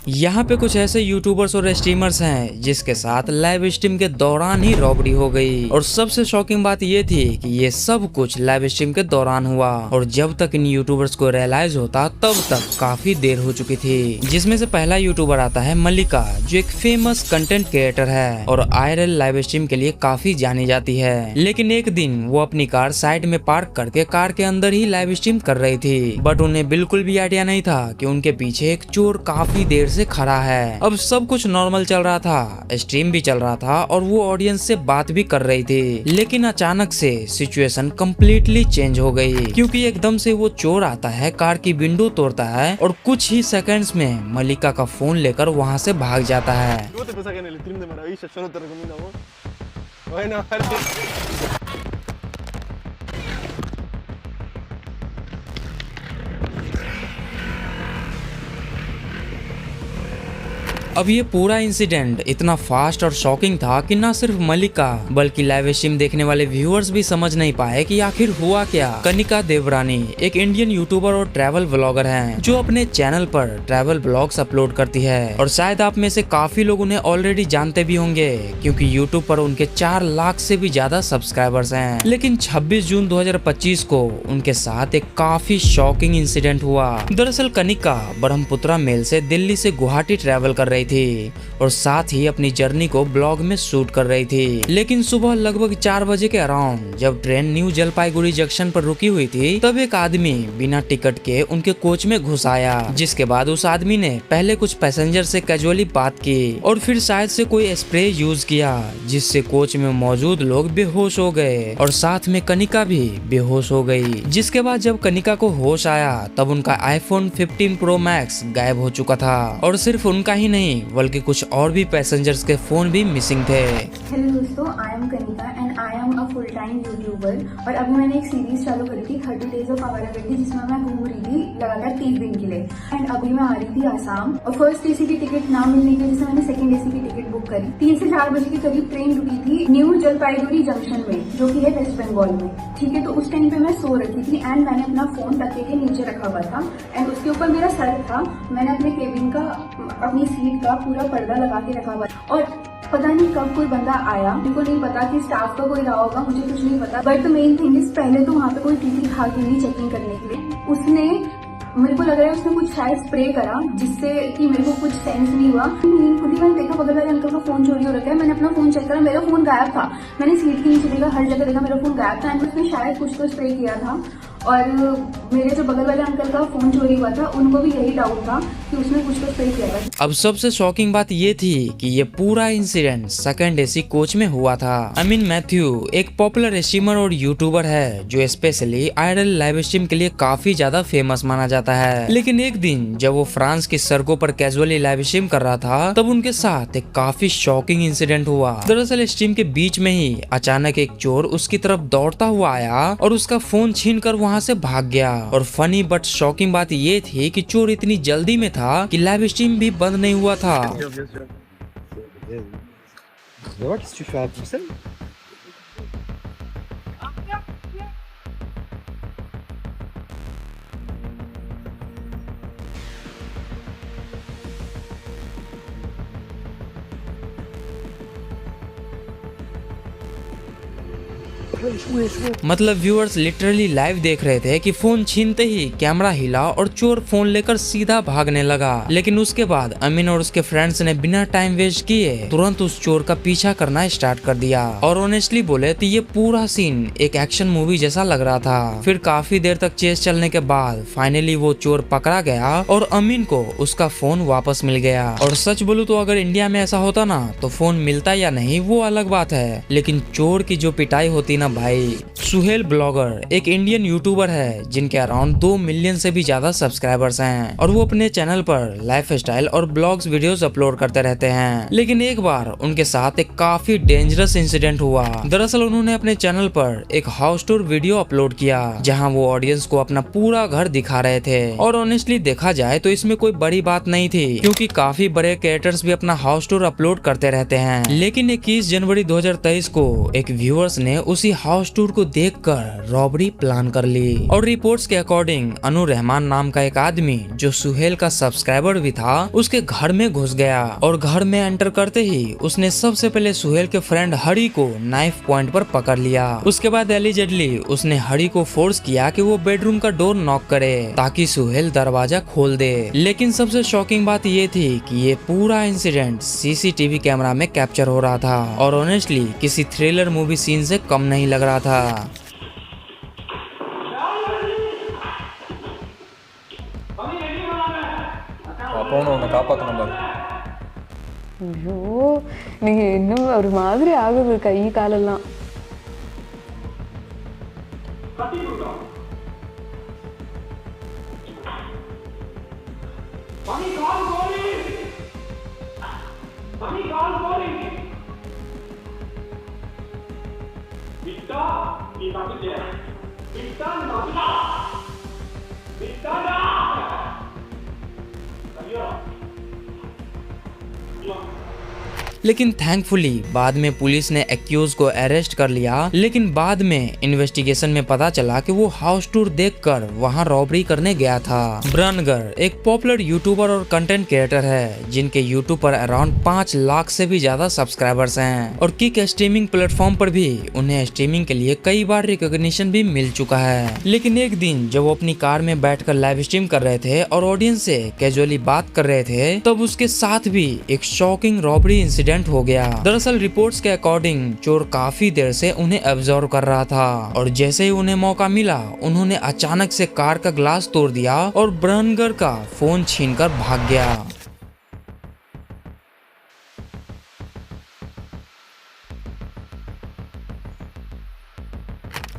यहाँ पे कुछ ऐसे यूट्यूबर्स और स्ट्रीमर्स हैं जिसके साथ लाइव स्ट्रीम के दौरान ही रॉबरी हो गई। और सबसे शॉकिंग बात ये थी कि ये सब कुछ लाइव स्ट्रीम के दौरान हुआ और जब तक इन यूट्यूबर्स को रियलाइज होता तब तक काफी देर हो चुकी थी। जिसमें से पहला यूट्यूबर आता है मल्लिका, जो एक फेमस कंटेंट क्रिएटर है और आईआरएल लाइव स्ट्रीम के लिए काफी जानी जाती है। लेकिन एक दिन वो अपनी कार साइड में पार्क करके कार के अंदर ही लाइव स्ट्रीम कर रही थी, बट उन्हें बिल्कुल भी आइडिया नहीं था कि उनके पीछे एक चोर काफी देर से खड़ा है। अब सब कुछ नॉर्मल चल रहा था, स्ट्रीम भी चल रहा था और वो ऑडियंस से बात भी कर रही थी। लेकिन अचानक से सिचुएशन कम्प्लीटली चेंज हो गई, क्योंकि एकदम से वो चोर आता है, कार की विंडो तोड़ता है और कुछ ही सेकंड्स में मल्लिका का फोन लेकर वहाँ से भाग जाता है। अब ये पूरा इंसिडेंट इतना फास्ट और शॉकिंग था कि ना सिर्फ मल्लिका बल्कि लाइव स्ट्रीम देखने वाले व्यूअर्स भी समझ नहीं पाए कि आखिर हुआ क्या। कनिका देवरानी एक इंडियन यूट्यूबर और ट्रैवल व्लॉगर हैं, जो अपने चैनल पर ट्रैवल ब्लॉग्स अपलोड करती है और शायद आप में से काफी लोग उन्हें ऑलरेडी जानते भी होंगे, क्योंकि यूट्यूब पर उनके 4 लाख से भी ज्यादा सब्सक्राइबर्स हैं। लेकिन 26 जून 2025 को उनके साथ एक काफी शॉकिंग इंसिडेंट हुआ। दरअसल कनिका ब्रह्मपुत्रा मेल से दिल्ली से गुवाहाटी ट्रैवल कर रही थी और साथ ही अपनी जर्नी को ब्लॉग में शूट कर रही थी। लेकिन सुबह लगभग 4 बजे के अराउंड जब ट्रेन न्यू जलपाईगुड़ी जंक्शन पर रुकी हुई थी, तब एक आदमी बिना टिकट के उनके कोच में घुस आया। जिसके बाद उस आदमी ने पहले कुछ पैसेंजर से कैजुअली बात की और फिर शायद से कोई स्प्रे यूज किया, जिससे कोच में मौजूद लोग बेहोश हो गए और साथ में कनिका भी बेहोश हो गई। जिसके बाद जब कनिका को होश आया तब उनका iPhone 15 Pro Max गायब हो चुका था और सिर्फ उनका ही नहीं बल्कि कुछ और भी पैसेंजर्स के फोन भी मिसिंग थे। हेलो दोस्तों, I am Kanika and I am a full time YouTuber. और अभी मैंने एक सीरीज चालू करी थी 30 डेज ऑफ आवारागर्दी, जिसमें मैं घूम रही थी लगातार 30 दिन के लिए। एंड अभी मैं आ रही थी आसाम और फर्स्ट एसी की टिकट ना मिलने की वजह से मैंने सेकंड एसी की टिकट बुक करी। 3 से 4 बजे के करीब ट्रेन रुकी थी न्यू जलपाईगुड़ी जंक्शन में, जो की है वेस्ट बंगाल में। ठीक है, तो उस टाइम पे मैं सो रखी थी एंड मैंने अपना फोन तकिए के नीचे रखा हुआ था एंड उसके ऊपर मेरा सर था। मैंने अपने केबिन का, अपनी सीट का पूरा पर्दा लगा के रखा हुआ और पता नहीं कब कोई बंदा आया। मेरे को नहीं पता कि स्टाफ का कोई रहा होगा, मुझे कुछ नहीं पता। But the main thing is, पहले तो वहाँ पे कोई टीटी था कि नहीं चेकिंग करने के लिए, उसने, मेरे को लग रहा है उसने कुछ शायद स्प्रे करा, जिससे कि मेरे को कुछ सेंस नहीं हुआ। खुद ही मैंने देखा बगल वाले अंकल का फोन चोरी हो रखा है। मैंने अपना फोन चेक करा, मेरा फोन गायब था। मैंने सीट के नीचे देखा, हर जगह देखा, मेरा फोन गायब था एंड उसने शायद कुछ तो स्प्रे किया था। और मेरे जो बगल वाले अंकल का फोन चोरी हुआ था, उनको भी यही डाउट था कि उसने कुछ तो स्प्रे किया था। अब सबसे शॉकिंग बात ये थी कि ये पूरा इंसिडेंट सेकंड एसी कोच में हुआ था। अमीन मैथ्यू एक पॉपुलर स्ट्रीमर और यूट्यूबर है, जो स्पेशली आईआरएल लाइव स्ट्रीम के लिए काफी ज्यादा फेमस माना जाता है। लेकिन एक दिन जब वो फ्रांस की सड़कों पर कैजुअली लाइव स्ट्रीम कर रहा था, तब उनके साथ एक काफी शॉकिंग इंसिडेंट हुआ। दरअसल स्ट्रीम के बीच में ही अचानक एक चोर उसकी तरफ दौड़ता हुआ आया और उसका फोन छीनकर वहाँ से भाग गया। और फनी बट शॉकिंग बात ये थी कि चोर इतनी जल्दी में था कि लाइव स्ट्रीम भी बंद नहीं हुआ था। मतलब व्यूअर्स लिटरली लाइव देख रहे थे कि फोन छीनते ही कैमरा हिला और चोर फोन लेकर सीधा भागने लगा। लेकिन उसके बाद अमीन और उसके फ्रेंड्स ने बिना टाइम वेस्ट किए तुरंत उस चोर का पीछा करना स्टार्ट कर दिया। और ऑनेस्टली बोले तो ये पूरा सीन एक एक्शन मूवी जैसा लग रहा था। फिर काफी देर तक चेस चलने के बाद फाइनली वो चोर पकड़ा गया और अमीन को उसका फोन वापस मिल गया। और सच बोलूं तो अगर इंडिया में ऐसा होता ना, तो फोन मिलता या नहीं वो अलग बात है, लेकिन चोर की जो पिटाई होती ना भाई। सुहेल ब्लॉगर एक इंडियन यूट्यूबर है, जिनके अराउंड 2 मिलियन से भी ज्यादा सब्सक्राइबर्स हैं और वो अपने चैनल पर लाइफ स्टाइल और ब्लॉग्स वीडियोस अपलोड करते रहते हैं। लेकिन एक बार उनके साथ एक काफी डेंजरस इंसिडेंट हुआ। दरअसल उन्होंने अपने चैनल पर एक हाउस टूर वीडियो अपलोड किया, जहां वो ऑडियंस को अपना पूरा घर दिखा रहे थे। और ऑनेस्टली देखा जाए तो इसमें कोई बड़ी बात नहीं थी, क्योंकि काफी बड़े क्रिएटर्स भी अपना हाउस टूर अपलोड करते रहते हैं। लेकिन 21 जनवरी 2023 को एक व्यूअर्स ने उसी हाउस टूर को देखकर रॉबरी प्लान कर ली। और रिपोर्ट्स के अकॉर्डिंग अनु रहमान नाम का एक आदमी जो सुहेल का सब्सक्राइबर भी था उसके घर में घुस गया और घर में एंटर करते ही उसने सबसे पहले सुहेल के फ्रेंड हरी को नाइफ पॉइंट पर पकड़ लिया। उसके बाद एलिजेडली उसने हरी को फोर्स किया कि वो बेडरूम का डोर नॉक करे ताकि सुहेल दरवाजा खोल दे। लेकिन सबसे शॉकिंग बात ये थी कि ये पूरा इंसिडेंट सीसीटीवी कैमरा में कैप्चर हो रहा था और ऑनेस्टली किसी थ्रिलर मूवी सीन से कम नहीं लग रहा था। போன உன்னை காப்பாற்றணும் பாரு. ஐயோ நீங்க இன்னும் ஒரு மாதிரி ஆகுது கை காலெல்லாம். लेकिन थैंकफुली बाद में पुलिस ने एक्यूज को अरेस्ट कर लिया। लेकिन बाद में इन्वेस्टिगेशन में पता चला कि वो हाउस टूर देखकर वहां रॉबरी करने गया था। ब्रनगर एक पॉपुलर यूट्यूबर और कंटेंट क्रिएटर है जिनके यूट्यूब पर अराउंड 5 लाख से भी ज्यादा सब्सक्राइबर्स हैं और किक स्ट्रीमिंग प्लेटफॉर्म पर भी उन्हें स्ट्रीमिंग के लिए कई बार रिकॉग्निशन भी मिल चुका है। लेकिन एक दिन जब वो अपनी कार में बैठकर लाइव स्ट्रीम कर रहे थे और ऑडियंस से कैजुअली बात कर रहे थे तब उसके साथ भी एक शॉकिंग रॉबरी इंसिडेंट हो गया। दरअसल रिपोर्ट्स के अकॉर्डिंग चोर काफी देर से उन्हें ऑब्जर्व कर रहा था और जैसे ही उन्हें मौका मिला उन्होंने अचानक से कार का ग्लास तोड़ दिया और ब्रनगर का फोन छीनकर भाग गया।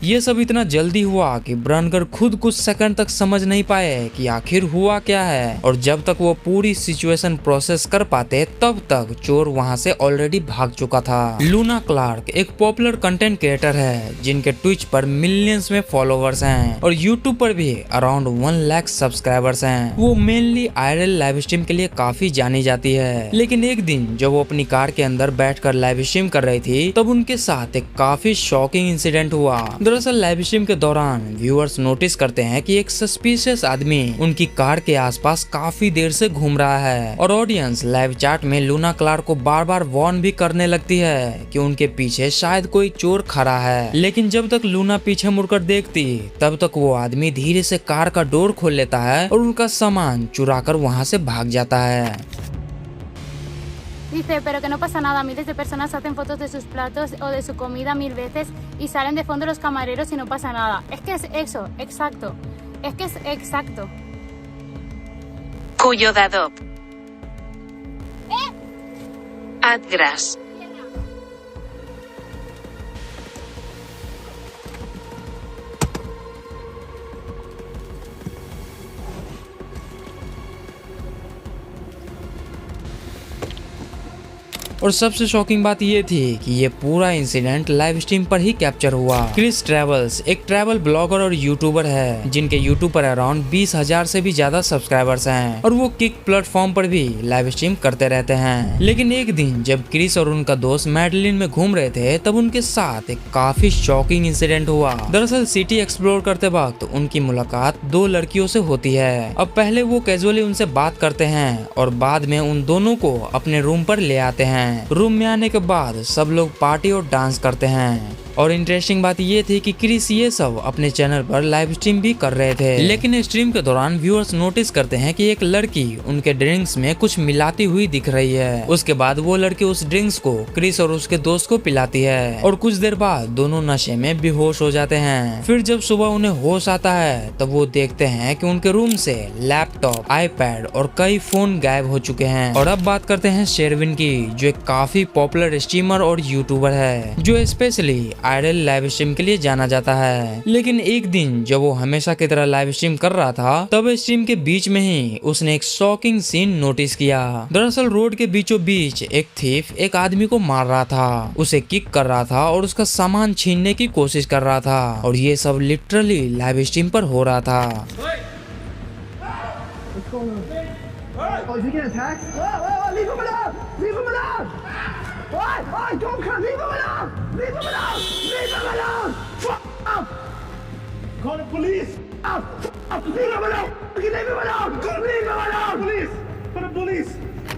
ये सब इतना जल्दी हुआ कि ब्रनगर खुद कुछ सेकंड तक समझ नहीं पाए कि आखिर हुआ क्या है और जब तक वो पूरी सिचुएशन प्रोसेस कर पाते तब तक चोर वहां से ऑलरेडी भाग चुका था। लूना क्लार्क एक पॉपुलर कंटेंट क्रिएटर है जिनके ट्विच पर मिलियंस में फॉलोवर्स हैं और यूट्यूब पर भी अराउंड 1 लाख सब्सक्राइबर्स हैं। वो मेनली आईआरएल लाइव स्ट्रीम के लिए काफी जानी जाती है। लेकिन एक दिन जब वो अपनी कार के अंदर बैठकर लाइव स्ट्रीम कर रही थी तब उनके साथ एक काफी शॉकिंग इंसिडेंट हुआ। दरअसल लाइव स्ट्रीम के दौरान व्यूअर्स नोटिस करते हैं कि एक सस्पिशियस आदमी उनकी कार के आसपास काफी देर से घूम रहा है और ऑडियंस लाइव चैट में लूना क्लार्क को बार बार वार्न भी करने लगती है कि उनके पीछे शायद कोई चोर खड़ा है। लेकिन जब तक लूना पीछे मुड़कर देखती तब तक वो आदमी धीरे से कार का डोर खोल लेता है और उनका सामान चुराकर वहाँ से भाग जाता है। Dice, pero que no pasa nada, miles de personas hacen fotos de sus platos o de su comida 1000 veces y salen de fondo los camareros y no pasa nada. Es que es eso, exacto. Es que es exacto. Cuyo dador. Adgras. और सबसे shocking बात ये थी कि ये पूरा incident live stream पर ही capture हुआ। क्रिस ट्रेवल्स एक ट्रैवल ब्लॉगर और यूट्यूबर है जिनके यूट्यूब पर अराउंड 20,000 से भी ज्यादा सब्सक्राइबर्स हैं और वो किक प्लेटफॉर्म पर भी लाइव स्ट्रीम करते रहते हैं। लेकिन एक दिन जब क्रिस और उनका दोस्त मैडलिन में घूम रहे थे तब उनके साथ एक काफी शॉकिंग इंसिडेंट हुआ। दरअसल सिटी एक्सप्लोर करते वक्त उनकी मुलाकात 2 लड़कियों से होती है। अब पहले वो कैजुअली उनसे बात करते हैं और बाद में उन दोनों को अपने रूम पर ले आते हैं। रूम में आने के बाद सब लोग पार्टी और डांस करते हैं और इंटरेस्टिंग बात ये थी कि क्रिस ये सब अपने चैनल पर लाइव स्ट्रीम भी कर रहे थे। लेकिन स्ट्रीम के दौरान व्यूअर्स नोटिस करते हैं कि एक लड़की उनके ड्रिंक्स में कुछ मिलाती हुई दिख रही है। उसके बाद वो लड़की उस ड्रिंक्स को क्रिस और उसके दोस्त को पिलाती है और कुछ देर बाद दोनों नशे में बेहोश हो जाते हैं। फिर जब सुबह उन्हें होश आता है तब वो देखते हैं कि उनके रूम से लैपटॉप, आईपैड और कई फोन गायब हो चुके हैं। और अब बात करते हैं शेरविन की, जो एक काफी पॉपुलर स्ट्रीमर और यूट्यूबर है जो स्पेशली आईआरएल लाइव स्ट्रीम के लिए जाना जाता है। लेकिन एक दिन जब वो हमेशा की तरह लाइव स्ट्रीम कर रहा था तब स्ट्रीम के बीच में ही उसने एक शॉकिंग सीन नोटिस किया। दरअसल रोड के बीचों बीच एक थीफ एक आदमी को मार रहा था, उसे किक कर रहा था और उसका सामान छीनने की कोशिश कर रहा था और ये सब लिटरली लाइव स्ट्रीम पर हो रहा था। Oh, is he getting attacked? Whoa, leave him alone! Leave him alone! Call the police! Leave him alone! Leave him alone! Leave him alone! Police! Call the police!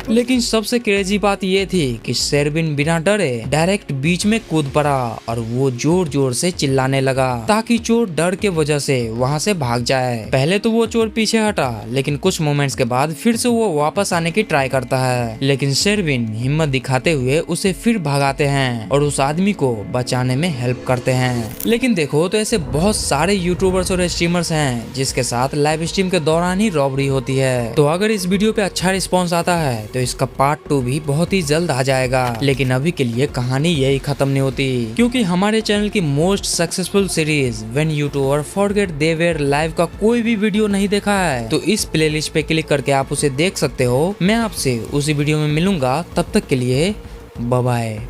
लेकिन सबसे crazy बात ये थी कि शेरविन बिना डरे डायरेक्ट बीच में कूद पड़ा और वो जोर जोर से चिल्लाने लगा ताकि चोर डर के वजह से वहाँ से भाग जाए। पहले तो वो चोर पीछे हटा, लेकिन कुछ मोमेंट्स के बाद फिर से वो वापस आने की ट्राई करता है, लेकिन शेरविन हिम्मत दिखाते हुए उसे फिर भगाते हैं और उस आदमी को बचाने में हेल्प करते हैं। लेकिन देखो तो ऐसे बहुत सारे यूट्यूबर्स और स्ट्रीमर्स हैं जिसके साथ लाइव स्ट्रीम के दौरान ही रॉबरी होती है। तो अगर इस वीडियो पे अच्छा रिस्पॉन्स आता है तो इसका पार्ट 2 भी बहुत ही जल्द आ जाएगा। लेकिन अभी के लिए कहानी यही खत्म नहीं होती, क्योंकि हमारे चैनल की most successful series when YouTuber forget they were live का कोई भी वीडियो नहीं देखा है तो इस प्लेलिस्ट पे क्लिक करके आप उसे देख सकते हो। मैं आपसे उसी वीडियो में मिलूंगा, तब तक के लिए बाय बाय।